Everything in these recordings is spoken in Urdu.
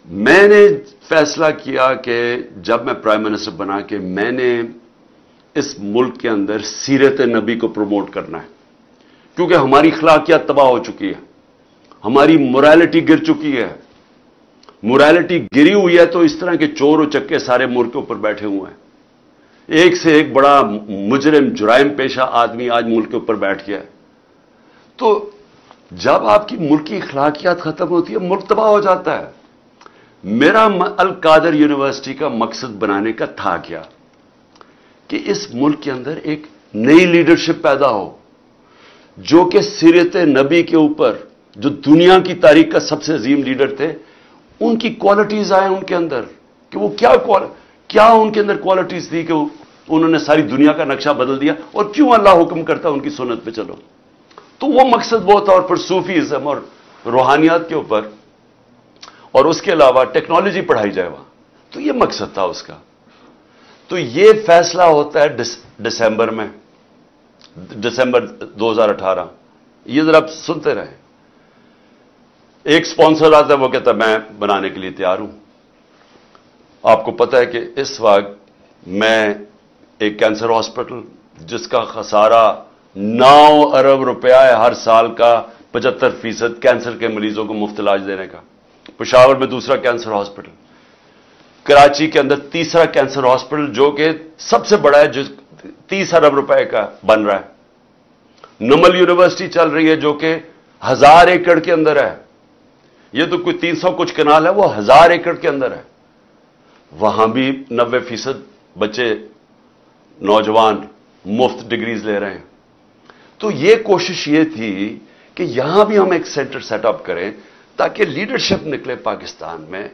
میں نے فیصلہ کیا کہ جب میں پرائم منسٹر بنا کہ میں نے اس ملک کے اندر سیرت نبی کو پروموٹ کرنا ہے، کیونکہ ہماری اخلاقیات تباہ ہو چکی ہے، ہماری مورالٹی گر چکی ہے۔ مورالٹی گری ہوئی ہے تو اس طرح کے چور و چکے سارے ملک کے اوپر بیٹھے ہوئے ہیں، ایک سے ایک بڑا مجرم جرائم پیشہ آدمی آج ملک کے اوپر بیٹھ گیا ہے۔ تو جب آپ کی ملک کی اخلاقیات ختم ہوتی ہے، ملک تباہ ہو جاتا ہے۔ میرا القادر یونیورسٹی کا مقصد بنانے کا تھا کیا کہ اس ملک کے اندر ایک نئی لیڈرشپ پیدا ہو، جو کہ سیرت نبی کے اوپر، جو دنیا کی تاریخ کا سب سے عظیم لیڈر تھے، ان کی کوالٹیز آئیں ان کے اندر، کہ وہ کیا ان کے اندر کوالٹیز تھی کہ انہوں نے ساری دنیا کا نقشہ بدل دیا، اور کیوں اللہ حکم کرتا ان کی سنت پہ چلو۔ تو وہ مقصد وہ تھا، اور پھر صوفیزم اور روحانیات کے اوپر، اور اس کے علاوہ ٹیکنالوجی پڑھائی جائے وہاں۔ تو یہ مقصد تھا اس کا۔ تو یہ فیصلہ ہوتا ہے دسمبر میں، دسمبر 2018۔ یہ ذرا آپ سنتے رہیں۔ ایک سپانسر آتا ہے، وہ کہتا ہے میں بنانے کے لیے تیار ہوں۔ آپ کو پتہ ہے کہ اس وقت میں ایک کینسر ہاسپٹل جس کا خسارہ 9 ارب روپیہ ہے ہر سال کا، 75% کینسر کے مریضوں کو مفت علاج دینے کا۔ پشاور میں دوسرا کینسر ہاسپٹل، کراچی کے اندر تیسرا کینسر ہاسپٹل جو کہ سب سے بڑا ہے، جو 30 ارب روپے کا بن رہا ہے۔ نمل یونیورسٹی چل رہی ہے جو کہ 1000 ایکڑ کے اندر ہے۔ یہ تو کوئی 300 کچھ کنال ہے، وہ 1000 ایکڑ کے اندر ہے۔ وہاں بھی 90% بچے نوجوان مفت ڈگریز لے رہے ہیں۔ تو یہ کوشش یہ تھی کہ یہاں بھی ہم ایک سینٹر سیٹ اپ کریں تاکہ لیڈرشپ نکلے پاکستان میں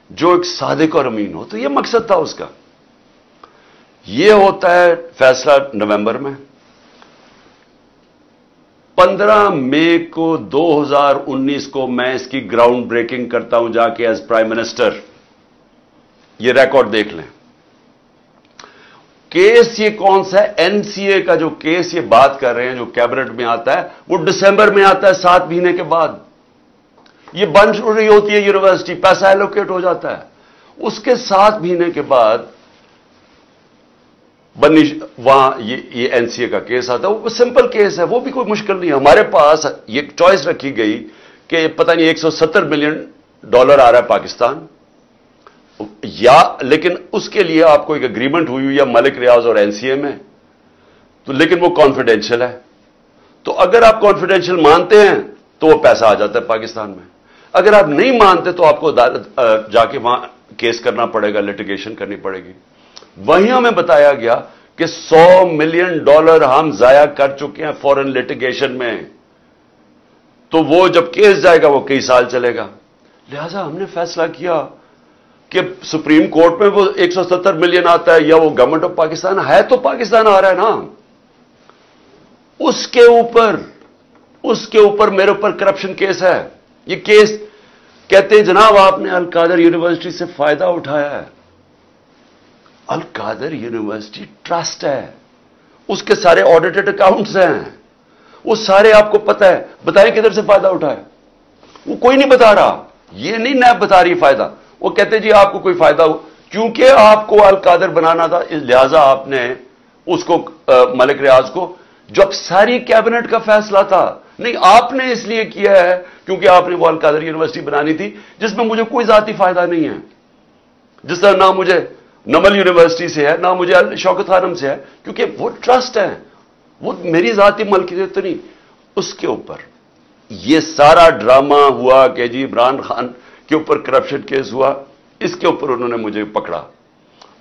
جو ایک صادق اور امین ہو۔ تو یہ مقصد تھا اس کا۔ یہ ہوتا ہے فیصلہ نومبر میں۔ 15 مئی کو 2019 کو میں اس کی گراؤنڈ بریکنگ کرتا ہوں جا کے ایز پرائم منسٹر۔ یہ ریکارڈ دیکھ لیں۔ کیس یہ کون سا ہے؟ این سی اے کا جو کیس یہ بات کر رہے ہیں جو کیبنٹ میں آتا ہے، وہ دسمبر میں آتا ہے، 7 مہینے کے بعد۔ یہ بن رہی ہوتی ہے یونیورسٹی، پیسہ ایلوکیٹ ہو جاتا ہے۔ اس کے 7 مہینے کے بعد وہاں یہ این سی اے کا کیس آتا ہے۔ وہ سمپل کیس ہے، وہ بھی کوئی مشکل نہیں ہے۔ ہمارے پاس یہ چوائس رکھی گئی کہ پتہ نہیں $170 ملین آ رہا ہے پاکستان، لیکن اس کے لیے آپ کو ایک اگریمنٹ ہوئی ہے ملک ریاض اور این سی اے میں، تو لیکن وہ کانفیڈینشیل ہے۔ تو اگر آپ کانفیڈینشیل مانتے ہیں تو وہ پیسہ آ جاتا ہے پاکستان میں، اگر آپ نہیں مانتے تو آپ کو جا کے وہاں کیس کرنا پڑے گا، لیٹیگیشن کرنی پڑے گی۔ وہیں ہمیں بتایا گیا کہ $100 ملین ہم ضائع کر چکے ہیں فورن لیٹیگیشن میں، تو وہ جب کیس جائے گا وہ کئی سال چلے گا۔ لہذا ہم نے فیصلہ کیا کہ سپریم کورٹ میں وہ 170 ملین آتا ہے یا وہ گورنمنٹ آف پاکستان ہے، تو پاکستان آ رہا ہے نا، اس کے اوپر میرے اوپر کرپشن کیس ہے۔ یہ کیس کہتے ہیں جناب آپ نے القادر یونیورسٹی سے فائدہ اٹھایا ہے۔ القادر یونیورسٹی ٹرسٹ ہے، اس کے سارے آڈیٹڈ اکاؤنٹس ہیں، وہ سارے آپ کو پتہ ہے۔ بتائیں کدھر سے فائدہ اٹھایا؟ وہ کوئی نہیں بتا رہا، یہ نہیں نیب بتا رہی فائدہ۔ وہ کہتے جی آپ کو کوئی فائدہ ہو، کیونکہ آپ کو القادر بنانا تھا، لہذا آپ نے اس کو ملک ریاض کو، جب ساری کیبنٹ کا فیصلہ تھا، نہیں آپ نے اس لیے کیا ہے کیونکہ آپ نے وہ القادر یونیورسٹی بنانی تھی جس میں مجھے کوئی ذاتی فائدہ نہیں ہے، جس طرح نہ مجھے نمل یونیورسٹی سے ہے، نہ مجھے شوکت خانم سے ہے، کیونکہ وہ ٹرسٹ ہے، وہ میری ذاتی ملکیت تو نہیں۔ اس کے اوپر یہ سارا ڈرامہ ہوا کہ جی عمران خان کے اوپر کرپشن کیس ہوا، اس کے اوپر انہوں نے مجھے پکڑا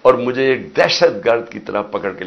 اور مجھے ایک دہشت گرد کی طرح پکڑ کے